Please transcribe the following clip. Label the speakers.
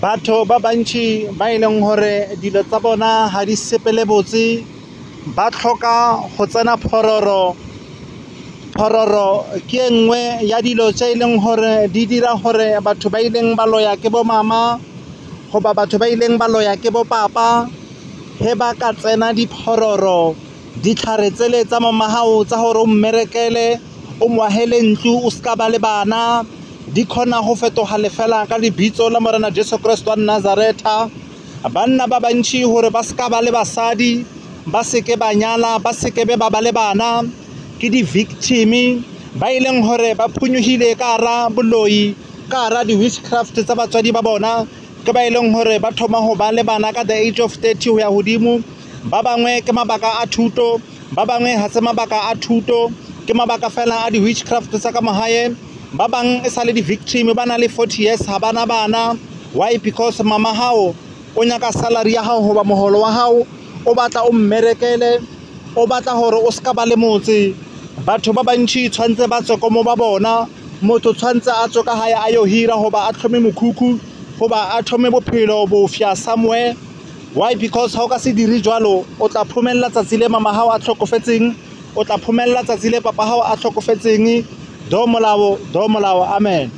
Speaker 1: batho ba bantši ba e leng gore dilo tsa bona ga di sepele botse ba tlhoka go tsena phororo ke nngwe ya dilo tse e leng gore di dira gore batho ba ileng ba loya ke bo mama goba batho ba ileng ba loya ke bo papa he ba ka tsena diphororo ditlhare tsele tsa mamagao tsa gore o mmerekele o moahele ntlo o ska ba le bana di khona go fetoga lefela ka lebitso la morena Jesu Kristo wa Nazareta. Banna ba bantši gore ba ska ba le basadi ba seke ba nyala ba seke ba ba le bana ke di victim ba ileng gore ba phunyogile ka ra boloi ka ra di witchcraft tsa batswadi ba bona ke ba ileng gore ba thoma go ba le bana ka the age of 30 ho ya hodimo. Ba bangwe ke mabaka a thuto, ba bangwe ha se mabaka a thuto ke mabaka fela a di witchcraft tsa ka mahae. Ba bang e sa le di victim ba na le 40 years ha bana bana. Why? Because mama hao o nyaka salary ya hao hoba moholo wa hao o batla o mmerekele o batla hore o ska ba le motse. Batho ba bantši tshwantse ba tswe ko mo ba bona motho tshwantse a tswe ka hae a yo hira hoba a tlhome mokhukhu hoba a thome bophelo bo fya somewhere. Why? Because ha o ka se dire jwalo o tla phomella tsatsi le mama hao a tlhokofetseng o tla phomella tsatsi le papa hao a tlhokofetseng do molao amen.